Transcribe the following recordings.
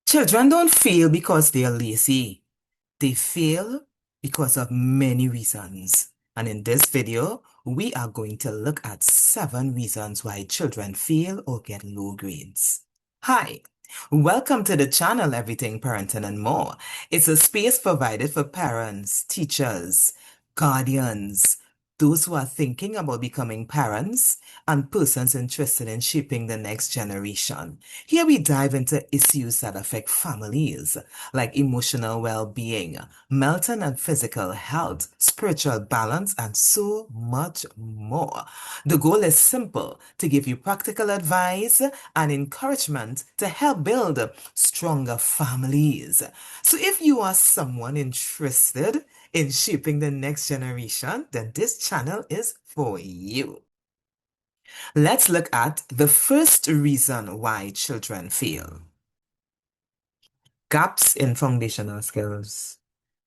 Children don't fail because they are lazy. They fail because of many reasons. And in this video, we are going to look at 7 reasons why children fail or get low grades. Hi, welcome to the channel Everything Parenting and More. It's a space provided for parents, teachers, guardians, those who are thinking about becoming parents, and persons interested in shaping the next generation. Here we dive into issues that affect families, like emotional well-being, mental and physical health, spiritual balance, and so much more. The goal is simple: to give you practical advice and encouragement to help build stronger families. So if you are someone interested in shaping the next generation, then this channel is for you. Let's look at the first reason why children fail. Gaps in foundational skills.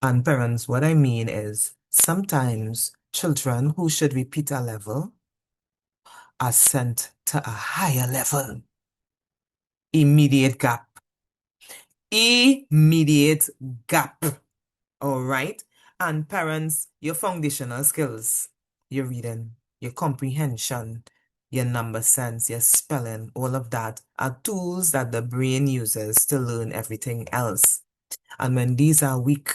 And parents, what I mean is sometimes children who should repeat a level are sent to a higher level. Immediate gap. Immediate gap. All right. And parents, your foundational skills, your reading, your comprehension, your number sense, your spelling, all of that are tools that the brain uses to learn everything else. And when these are weak,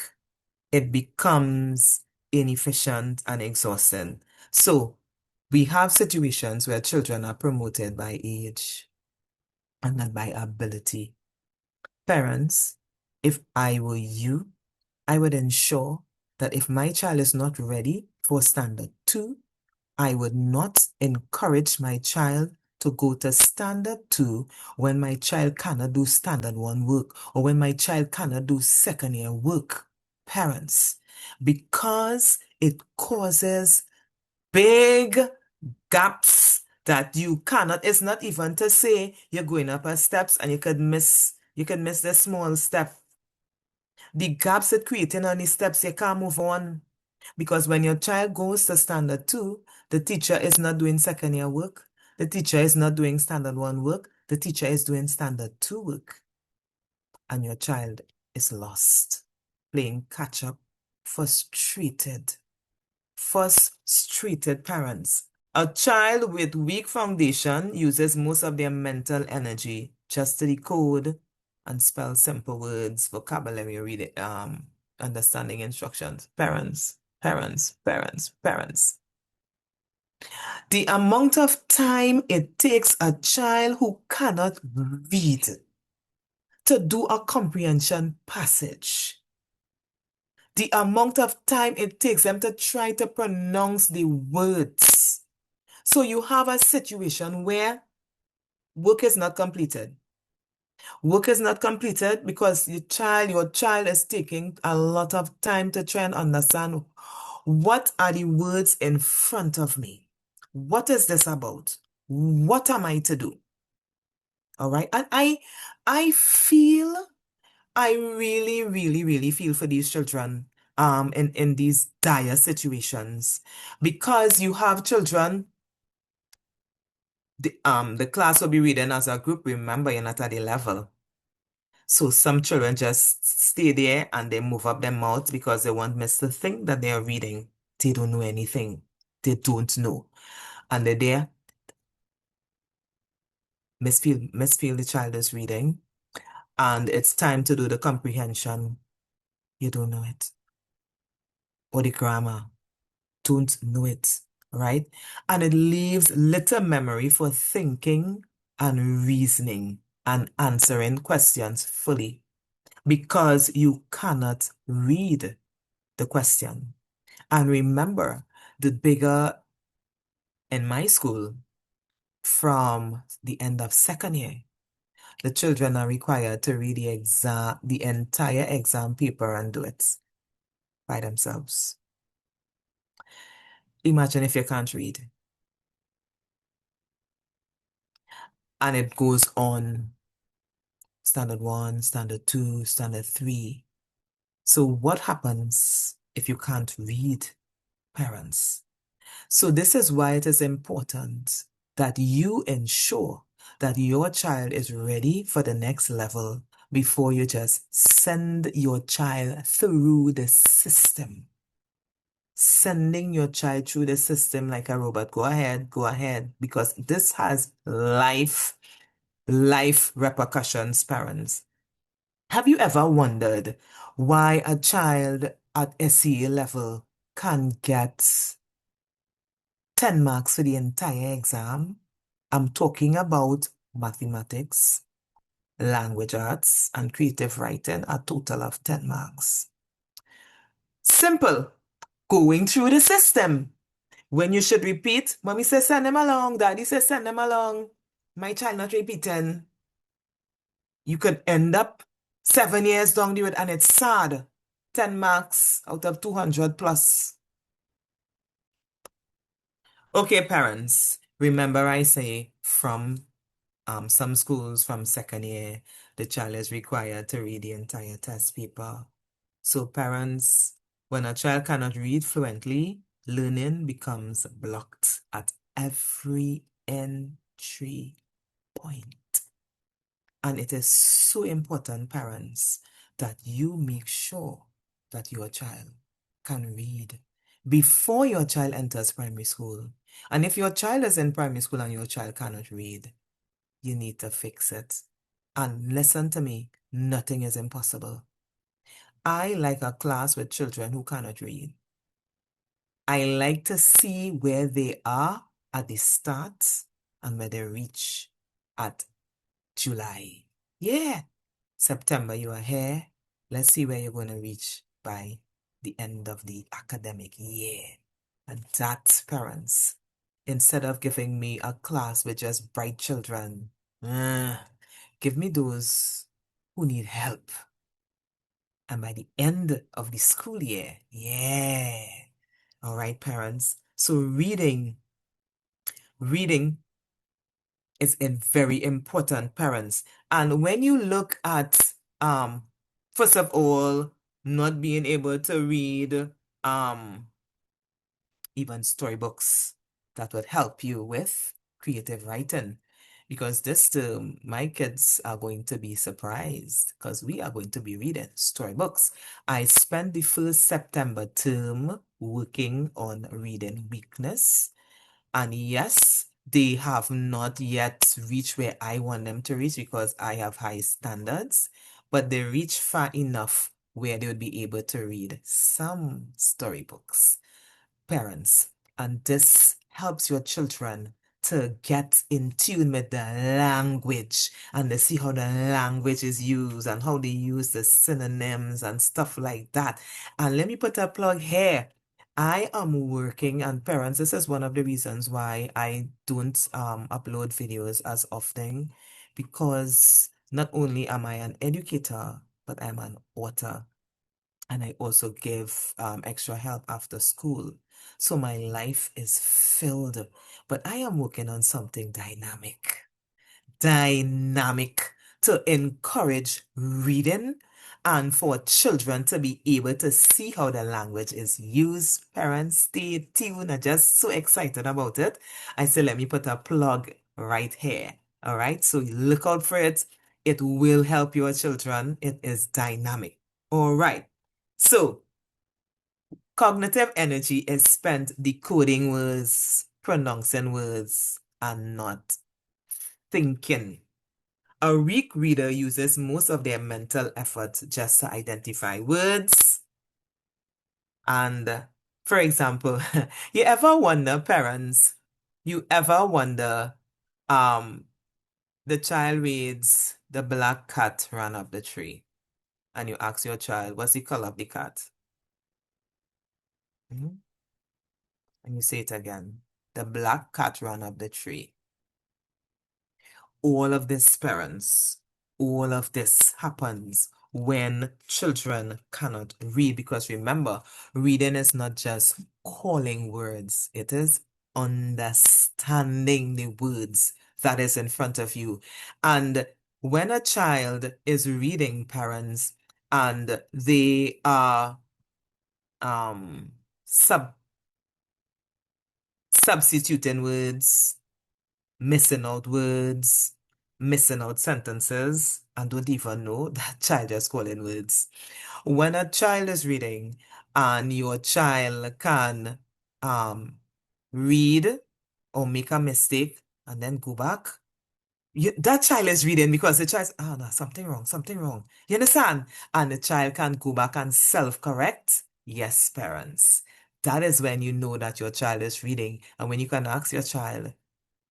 it becomes inefficient and exhausting. So we have situations where children are promoted by age and not by ability. Parents, if I were you, I would ensure that if my child is not ready for standard 2, I would not encourage my child to go to standard 2 when my child cannot do standard 1 work or when my child cannot do second year work. Parents, because it causes big gaps that you cannot. It's not even to say you're going up a steps and you could miss the small step. The gaps it creating on the steps, you can't move on. Because when your child goes to standard 2, the teacher is not doing second year work. The teacher is not doing standard 1 work. The teacher is doing standard 2 work. And your child is lost, playing catch up, frustrated. Frustrated parents. A child with weak foundation uses most of their mental energy just to decode and spell simple words, vocabulary, reading, understanding instructions. Parents, parents, parents, parents. The amount of time it takes a child who cannot read to do a comprehension passage. The amount of time it takes them to try to pronounce the words. So you have a situation where work is not completed. Work is not completed because your child is taking a lot of time to try and understand what are the words in front of me. What is this about? What am I to do? All right. And I feel, I really, really, really feel for these children in these dire situations, because you have children. The class will be reading as a group. Remember, you're not at the level. So some children just stay there and they move up their mouth because they want Miss to think that they are reading. They don't know anything. They don't know. And they're there. Miss feel the child is reading. And it's time to do the comprehension. You don't know it. Or the grammar. Don't know it. Right? And it leaves little memory for thinking and reasoning and answering questions fully, because you cannot read the question. And remember, the bigger in my school, from the end of second year, the children are required to read the entire exam paper and do it by themselves. Imagine if you can't read. And it goes on standard 1, standard 2, standard 3. So what happens if you can't read, parents? So this is why it is important that you ensure that your child is ready for the next level before you just send your child through the system. Sending your child through the system like a robot. Go ahead, because this has life repercussions, parents. Have you ever wondered why a child at SEA level can get 10 marks for the entire exam? I'm talking about mathematics, language arts, and creative writing, a total of 10 marks. Simple. Going through the system. When you should repeat, mommy says send them along, daddy says send them along. My child not repeating. You could end up 7 years down the road and it's sad. 10 marks out of 200 plus. Okay, parents, remember I say from some schools from second year, the child is required to read the entire test paper. So parents, when a child cannot read fluently, learning becomes blocked at every entry point. And it is so important, parents, that you make sure that your child can read before your child enters primary school. And if your child is in primary school and your child cannot read, you need to fix it. And listen to me, nothing is impossible. I like a class with children who cannot read. I like to see where they are at the start and where they reach at July. Yeah, September, you are here. Let's see where you're going to reach by the end of the academic year. And that's parents. Instead of giving me a class with just bright children, give me those who need help. And by the end of the school year, yeah. All right, parents. So reading is a very important, parents. And when you look at, first of all, not being able to read, even storybooks that would help you with creative writing. Because this term, my kids are going to be surprised because we are going to be reading storybooks. I spent the first September term working on reading weakness. And yes, they have not yet reached where I want them to reach because I have high standards, but they reach far enough where they would be able to read some storybooks, parents. And this helps your children to get in tune with the language and to see how the language is used and how they use the synonyms and stuff like that. And let me put a plug here. I am working, and parents, this is one of the reasons why I don't upload videos as often, because not only am I an educator, but I'm an author. And I also give extra help after school. So my life is filled, but I am working on something dynamic to encourage reading and for children to be able to see how the language is used. Parents, stay tuned. I'm just so excited about it. I say, let me put a plug right here. All right, so look out for it. It will help your children. It is dynamic. All right. So, cognitive energy is spent decoding words, pronouncing words, and not thinking. A weak reader uses most of their mental effort just to identify words. And, for example, you ever wonder, parents, you ever wonder, um, the child reads, "The black cat ran up the tree." And you ask your child, "What's the color of the cat?" Mhm. And you say it again. "The black cat ran up the tree." All of this, parents, all of this happens when children cannot read. Because remember, reading is not just calling words, it is understanding the words that is in front of you. And when a child is reading, parents, and they are um sub substituting words, missing out words, missing out sentences and don't even know that child just calling words. When a child is reading and your child can um read or make a mistake and then go back, that child is reading because the child, oh no, something wrong, something wrong. You understand? And the child can go back and self-correct. Yes, parents. That is when you know that your child is reading. And when you can ask your child,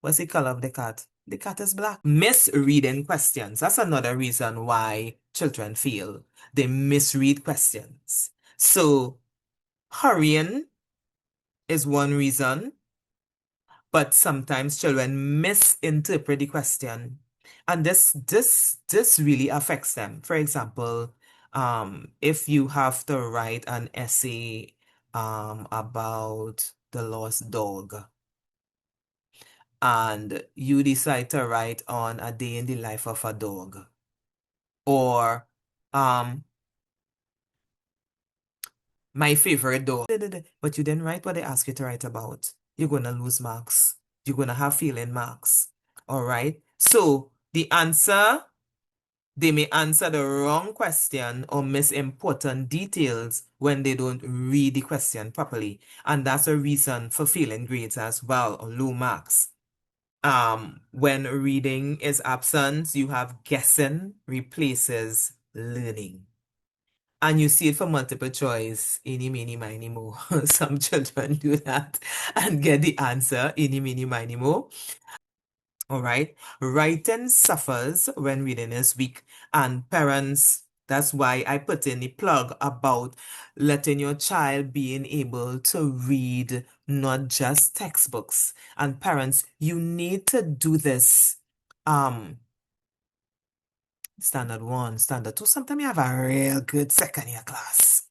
what's the color of the cat? The cat is black. Misreading questions. That's another reason why children fail. They misread questions. So hurrying is one reason, but sometimes children misinterpret the question. And this really affects them. For example, if you have to write an essay about the lost dog, and you decide to write on a day in the life of a dog, or um my favorite dog, but you didn't write what they ask you to write about, you're gonna lose marks. You're gonna have failing marks. All right. So the answer, they may answer the wrong question or miss important details when they don't read the question properly. And that's a reason for failing grades as well, or low marks. When reading is absent, you have guessing replaces learning. And you see it for multiple choice, eeny, meeny, miny, mo. Some children do that and get the answer, eeny, meeny, miny, mo. All right. Writing suffers when reading is weak. And parents, that's why I put in the plug about letting your child being able to read not just textbooks. And parents, you need to do this. Um, Standard 1, Standard 2. Sometimes you have a real good second year class.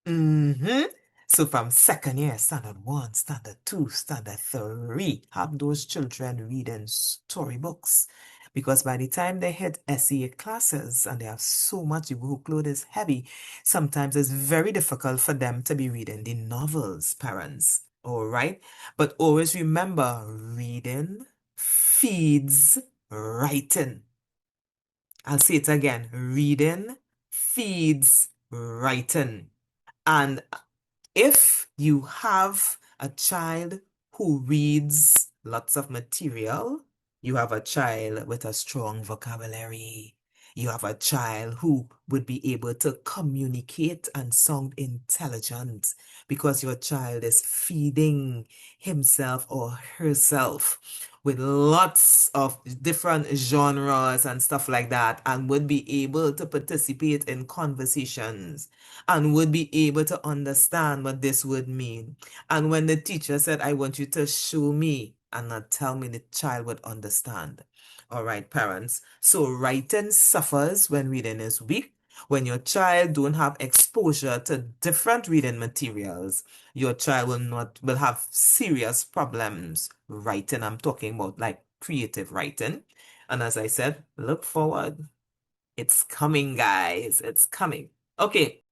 So from second year, standard 1, standard 2, standard 3, have those children reading storybooks. Because by the time they hit SEA classes and they have so much, the workload is heavy, sometimes it's very difficult for them to be reading the novels, parents. All right? But always remember, reading feeds writing. I'll say it again. Reading feeds writing. And if you have a child who reads lots of material, you have a child with a strong vocabulary. You have a child who would be able to communicate and sound intelligent because your child is feeding himself or herself with lots of different genres and stuff like that, and would be able to participate in conversations and would be able to understand what this would mean. And when the teacher said, I want you to show me and not tell me, the child would understand. All right, parents. So writing suffers when reading is weak. When your child don't have exposure to different reading materials, your child will have serious problems writing. I'm talking about like creative writing. And as I said, look forward. It's coming, guys. It's coming. Okay.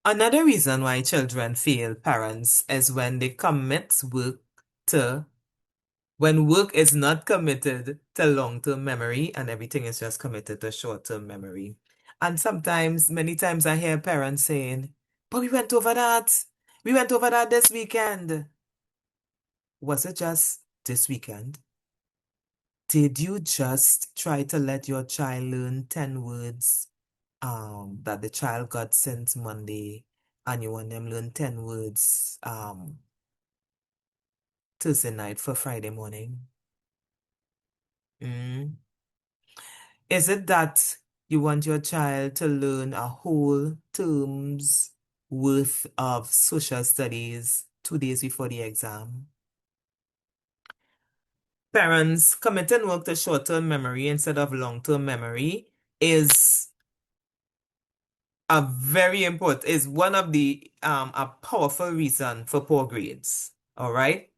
Another reason why children fail parents is when they commit work to, when work is not committed to long-term memory and everything is just committed to short-term memory. And sometimes, many times I hear parents saying, but we went over that. We went over that this weekend. Was it just this weekend? Did you just try to let your child learn 10 words that the child got since Monday, and you want them learn 10 words Thursday night for Friday morning? Mm. Is it that you want your child to learn a whole term's worth of social studies 2 days before the exam? Parents, committing work to short-term memory instead of long-term memory is is one of the a powerful reason for poor grades. All right.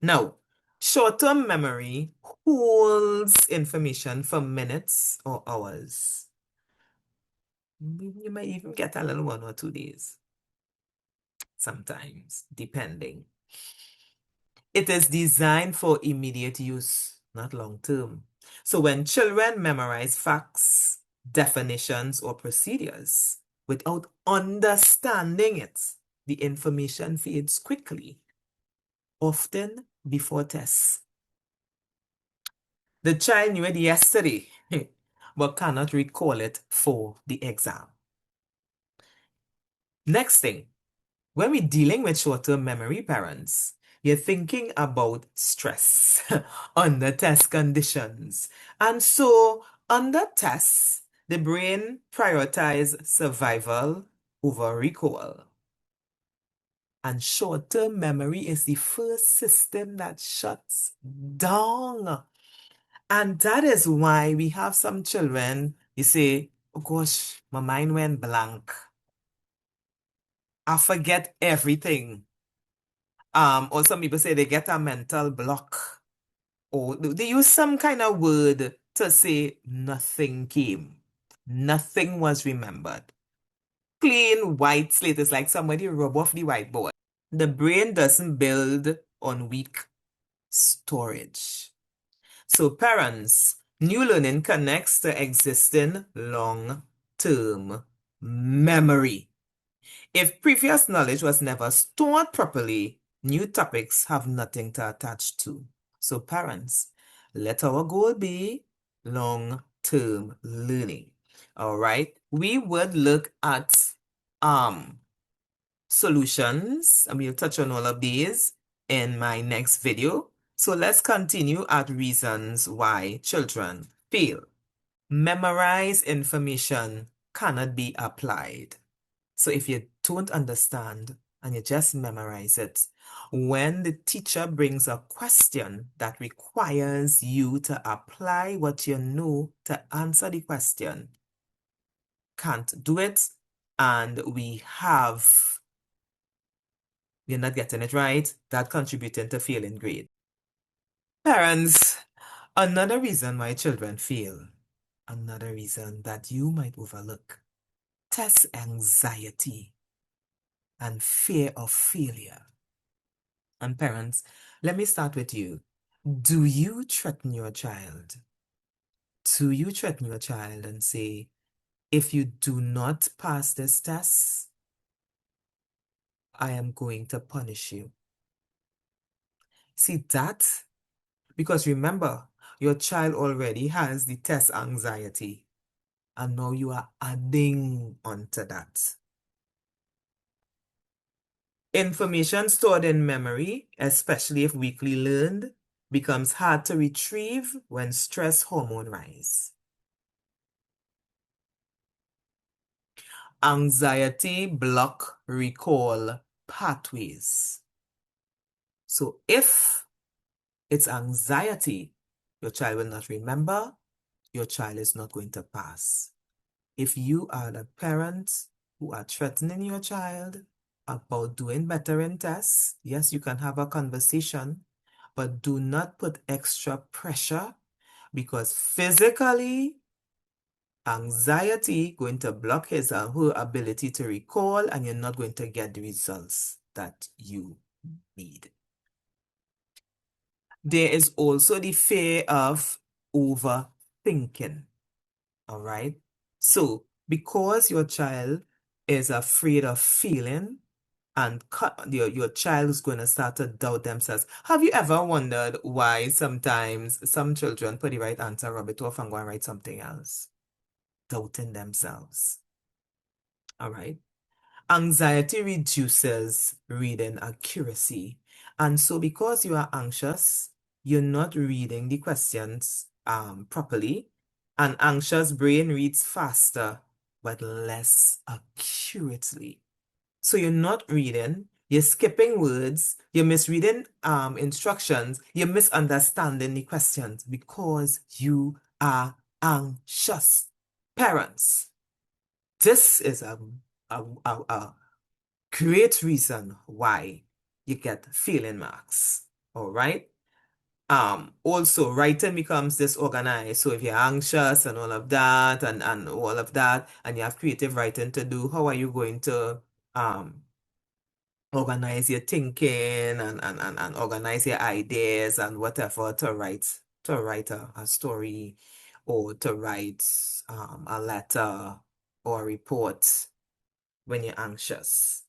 Now, short-term memory holds information for minutes or hours. You might even get a little 1 or 2 days, sometimes, depending. It is designed for immediate use. not long term. So when children memorize facts, definitions, or procedures without understanding it, the information fades quickly, often before tests. The child knew it yesterday, but cannot recall it for the exam. Next thing, when we're dealing with short-term memory parents, you're thinking about stress under test conditions. And so, under tests, the brain prioritizes survival over recall. And short-term memory is the first system that shuts down. And that is why we have some children, you say, oh gosh, my mind went blank. I forget everything. Or some people say they get a mental block. Or they use some kind of word to say nothing came. Nothing was remembered. Clean white slate is like somebody rub off the whiteboard. The brain doesn't build on weak storage. So parents, new learning connects to existing long-term memory. If previous knowledge was never stored properly, new topics have nothing to attach to. So parents, let our goal be long-term learning. All right. We would look at solutions, and we'll touch on all of these in my next video. So let's continue at reasons why children fail. Memorize information cannot be applied. So if you don't understand and you just memorize it, when the teacher brings a question that requires you to apply what you know to answer the question, can't do it, and you're not getting it right, that contributing to failing grade. Parents, another reason why children fail, another reason that you might overlook, test anxiety and fear of failure. And parents, let me start with you. Do you threaten your child? Do you threaten your child and say, if you do not pass this test, I am going to punish you? See that? Because remember, your child already has the test anxiety, and now you are adding onto that. Information stored in memory, especially if weakly learned, becomes hard to retrieve when stress hormone rise. Anxiety block recall pathways. So if it's anxiety, your child will not remember, your child is not going to pass. If you are the parent who are threatening your child about doing better in tests, yes, you can have a conversation, but do not put extra pressure, because physically, anxiety going to block his or her ability to recall, and you're not going to get the results that you need. There is also the fear of overthinking. All right. So, because your child is afraid of failing, and your child is going to start to doubt themselves. Have you ever wondered why sometimes some children put the right answer, rub it off, and go and write something else? Doubting themselves. All right. Anxiety reduces reading accuracy. And so because you are anxious, you're not reading the questions properly. An anxious brain reads faster, but less accurately. So you're not reading, you're skipping words, you're misreading instructions, you're misunderstanding the questions because you are anxious. Parents, this is a great reason why you get failing marks. All right. Also writing becomes disorganized. So if you're anxious and all of that and all of that, and you have creative writing to do, how are you going to organize your thinking and organize your ideas and whatever to write to write a story or to write a letter or a report when you're anxious.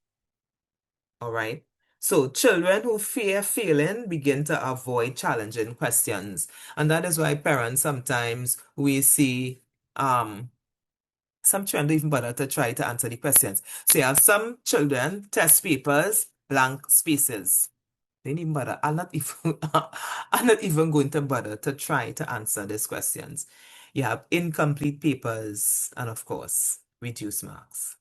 All right. So children who fear failing begin to avoid challenging questions. And that is why parents sometimes we see some children don't even bother to try to answer the questions. So you have some children test papers, blank spaces. They didn't even bother. I'm not even going to bother to try to answer these questions. You have incomplete papers and of course reduced marks.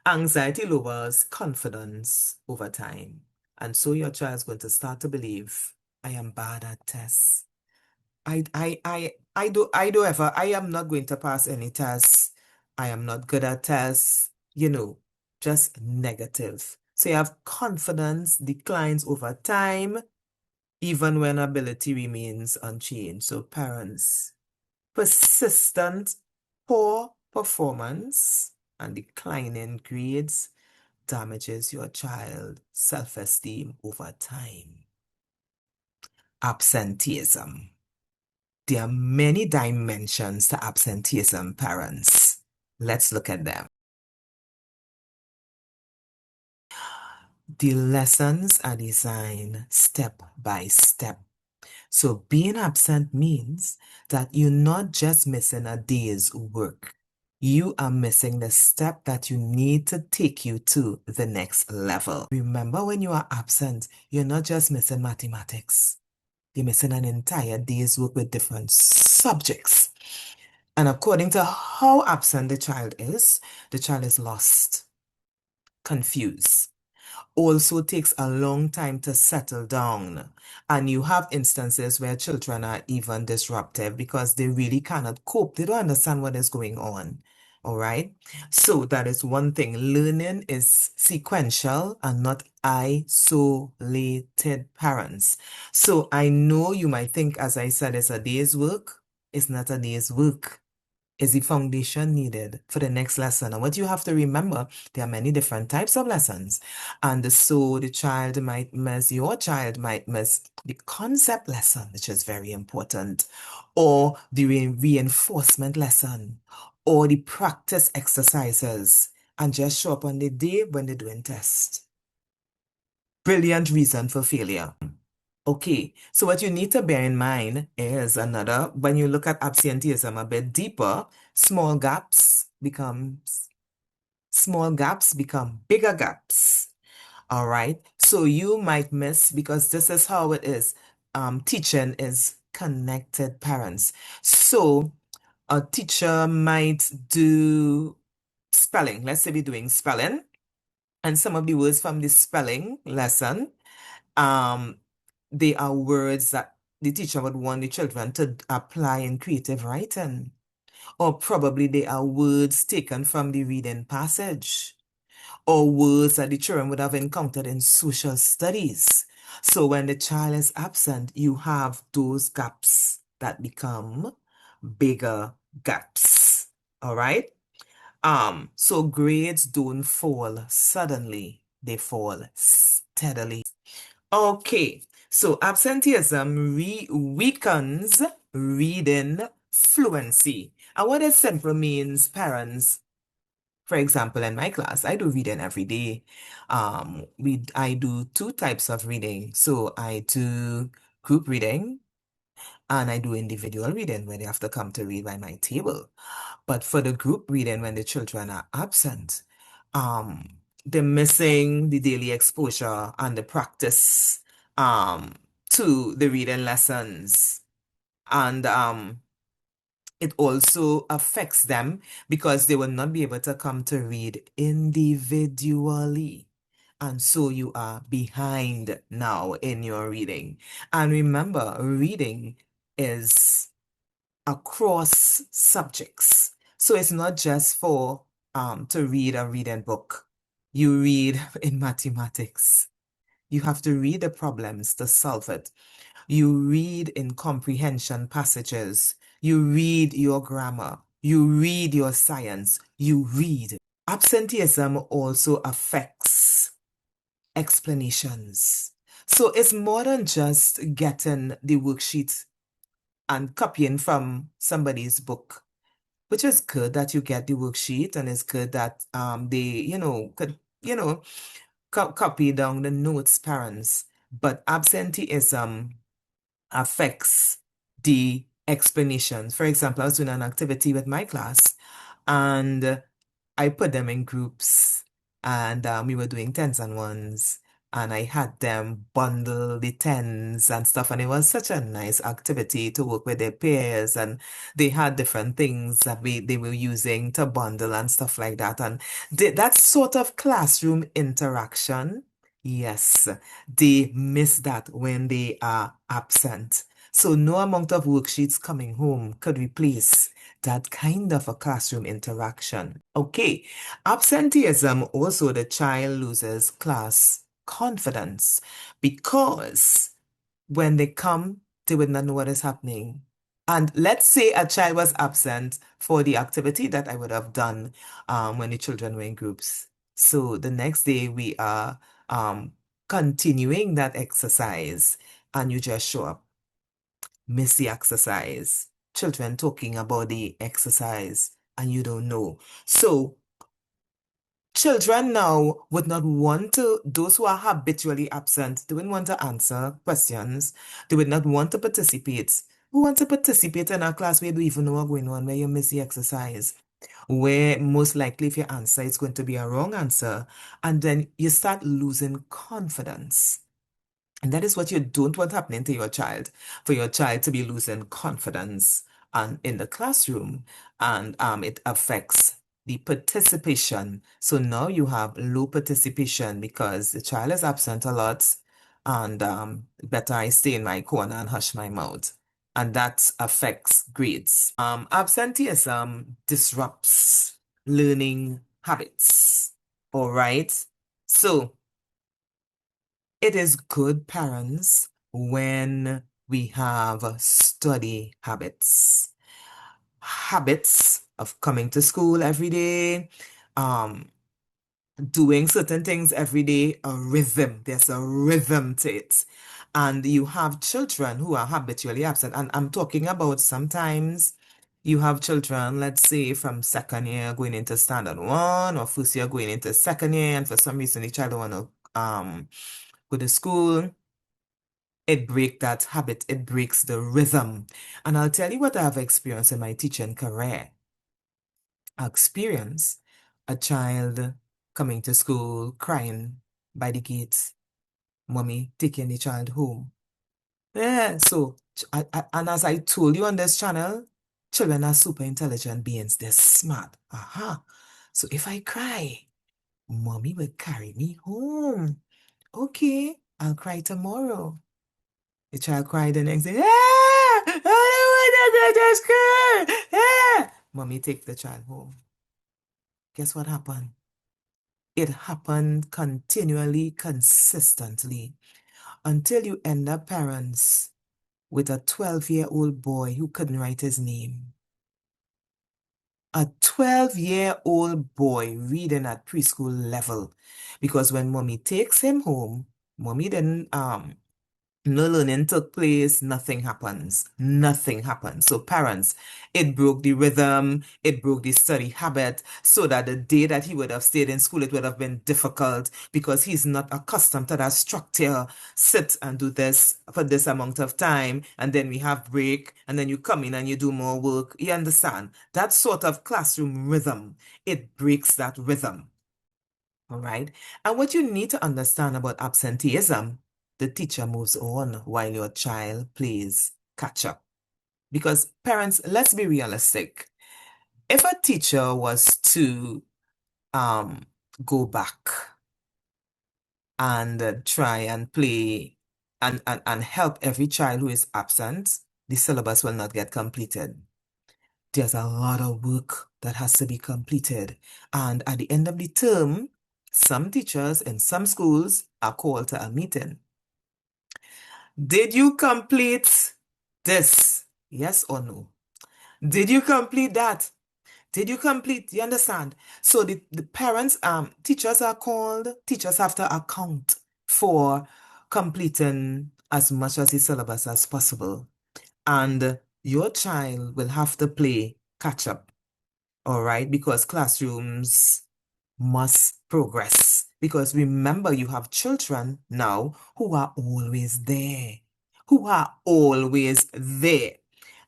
Anxiety lowers confidence over time. And so your child is going to start to believe, I am bad at tests. I am not going to pass any tests. I am not good at tests, just negative. So you have confidence declines over time, even when ability remains unchanged. So parents, persistent poor performance and declining grades damages your child's self-esteem over time. Absenteeism. There are many dimensions to absenteeism, parents. Let's look at them. The lessons are designed step by step. So being absent means that you're not just missing a day's work. You are missing the step that you need to take you to the next level. Remember, when you are absent, you're not just missing mathematics. You're missing an entire day's work with different subjects. And according to how absent the child is lost, confused, also takes a long time to settle down. And you have instances where children are even disruptive because they really cannot cope. They don't understand what is going on. All right. So that is one thing. Learning is sequential and not isolated, parents. So I know you might think, as I said, it's a day's work. It's not a day's work. Is the foundation needed for the next lesson. And what you have to remember, there are many different types of lessons. And so your child might miss the concept lesson, which is very important, or the reinforcement lesson, or the practice exercises, and just show up on the day when they're doing tests. Brilliant reason for failure. Okay, so what you need to bear in mind is when you look at absenteeism a bit deeper, small gaps become bigger gaps. All right, so you might miss, because this is how it is. Teaching is connected, parents. So a teacher might do spelling. Let's say we're doing spelling, and some of the words from the spelling lesson, um, they are words that the teacher would want the children to apply in creative writing. Or probably they are words taken from the reading passage, or words that the children would have encountered in social studies. So when the child is absent, you have those gaps that become bigger gaps. All right? So grades don't fall suddenly, they fall steadily. Okay, so absenteeism weakens reading fluency. And what it simply means, parents, for example, in my class, I do reading every day. I do two types of reading. So I do group reading and I do individual reading where they have to come to read by my table. But for the group reading, when the children are absent, they're missing the daily exposure and the practice to the reading lessons. And it also affects them because they will not be able to come to read individually. And so you are behind now in your reading. And remember, reading is across subjects. So it's not just for to read a reading book. You read in mathematics. You have to read the problems to solve it. You read in comprehension passages. You read your grammar. You read your science. You read. Absenteeism also affects explanations. So it's more than just getting the worksheet and copying from somebody's book, which is good that you get the worksheet, and it's good that they, could, copy down the notes, parents. But absenteeism affects the explanations. For example, I was doing an activity with my class, and I put them in groups, and we were doing tens and ones, and I had them bundle the tens and stuff, and it was such a nice activity to work with their peers, and they had different things that they were using to bundle and stuff like that, and that sort of classroom interaction, yes, they miss that when they are absent. So no amount of worksheets coming home could replace that kind of a classroom interaction. Okay, absenteeism also the child loses class confidence because when they come, they would not know what is happening. And let's say a child was absent for the activity that I would have done when the children were in groups. So the next day we are continuing that exercise, and you just show up, miss the exercise. Children talking about the exercise and you don't know. So children now would not want to, those who are habitually absent, they wouldn't want to answer questions. They would not want to participate. Who wants to participate in a class where you don't even know what's going on, where you miss the exercise? Where most likely if you answer, it's going to be a wrong answer. And then you start losing confidence. And that is what you don't want happening to your child, for your child to be losing confidence and in the classroom, and it affects the participation. So now you have low participation because the child is absent a lot, and better I stay in my corner and hush my mouth. And that affects grades. Absenteeism disrupts learning habits. All right. So it is good, parents, when we have study habits. Habits of coming to school every day, um, doing certain things every day, a rhythm. There's a rhythm to it. And you have children who are habitually absent. And I'm talking about sometimes you have children, let's say from second year going into standard one, or first year going into second year, and for some reason the child don't want to go to school. It breaks that habit, it breaks the rhythm. And I'll tell you what I've experienced in my teaching career. I experienced a child coming to school crying by the gate, mommy taking the child home. Yeah, so, and as I told you on this channel, children are super intelligent beings, they're smart. Aha. So if I cry, mommy will carry me home. Okay, I'll cry tomorrow. The child cried the next day. Ah! I don't want to go to school. Ah! Mommy take the child home. Guess what happened? It happened continually, consistently, until you end up parents with a 12-year-old boy who couldn't write his name. A 12-year-old boy reading at preschool level. Because when mommy takes him home, mommy didn't no learning took place, nothing happens. Nothing happens. So parents, it broke the rhythm, it broke the study habit, so that the day that he would have stayed in school, it would have been difficult because he's not accustomed to that structure. Sit and do this for this amount of time, and then we have break, and then you come in and you do more work. You understand? That sort of classroom rhythm, it breaks that rhythm. All right. And what you need to understand about absenteeism, the teacher moves on while your child plays catch up. Because parents, let's be realistic. If a teacher was to um go back and try and play and help every child who is absent, the syllabus will not get completed. There's a lot of work that has to be completed. And at the end of the term, some teachers in some schools are called to a meeting. Did you complete this? Yes or no? Did you complete that? Did you complete? You understand? So the parents, teachers are called, teachers have to account for completing as much as the syllabus as possible. And your child will have to play catch up, all right? Because classrooms must progress. Because remember, you have children now who are always there, who are always there.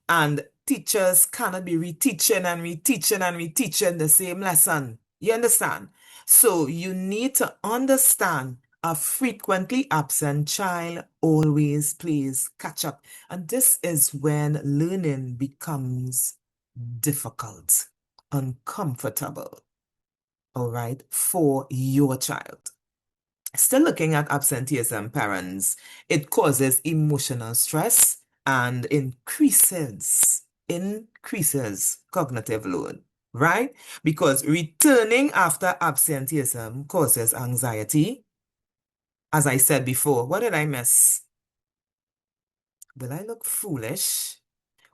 And teachers cannot be reteaching and reteaching and reteaching the same lesson. You understand? So you need to understand a frequently absent child always plays catch up. And this is when learning becomes difficult, uncomfortable, all right, for your child. Still looking at absenteeism, parents, it causes emotional stress and increases cognitive load, right? Because returning after absenteeism causes anxiety. As I said before, what did I miss? Will I look foolish?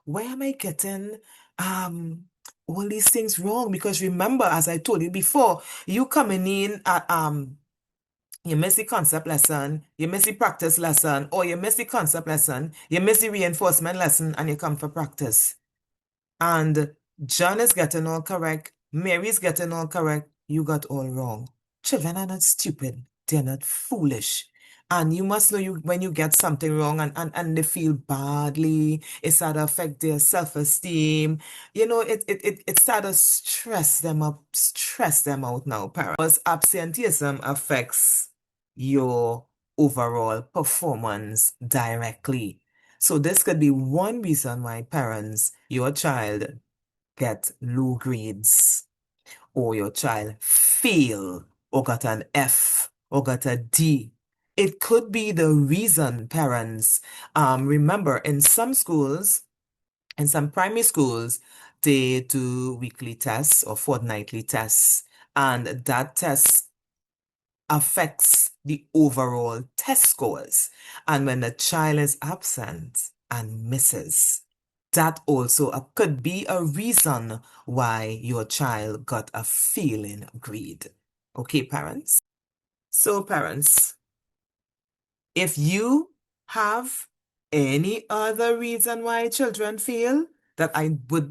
Why am I getting um all these things wrong? Because remember, as I told you before, you coming in at you miss the concept lesson, you miss the practice lesson, or you miss the concept lesson, you miss the reinforcement lesson, and you come for practice. And John is getting all correct, Mary's getting all correct, you got all wrong. Children are not stupid, they're not foolish. And you must know when you get something wrong and they feel badly, it start to affect their self-esteem. It start to stress them up, stress them out now, parents. Because absenteeism affects your overall performance directly. So this could be one reason why parents, your child get low grades, or your child fail, or got an F, or got a D. It could be the reason parents, remember in some schools, in some primary schools, they do weekly tests or fortnightly tests, and that test affects the overall test scores. And when the child is absent and misses, that also could be a reason why your child got a failing grade. Okay, parents? So, parents, if you have any other reason why children fail that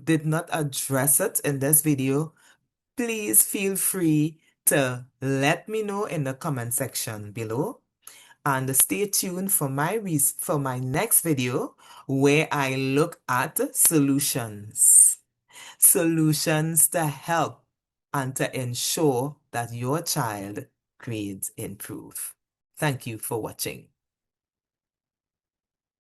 did not address it in this video, please feel free to let me know in the comment section below. And stay tuned for my next video where I look at solutions to help and to ensure that your child grades improve. Thank you for watching.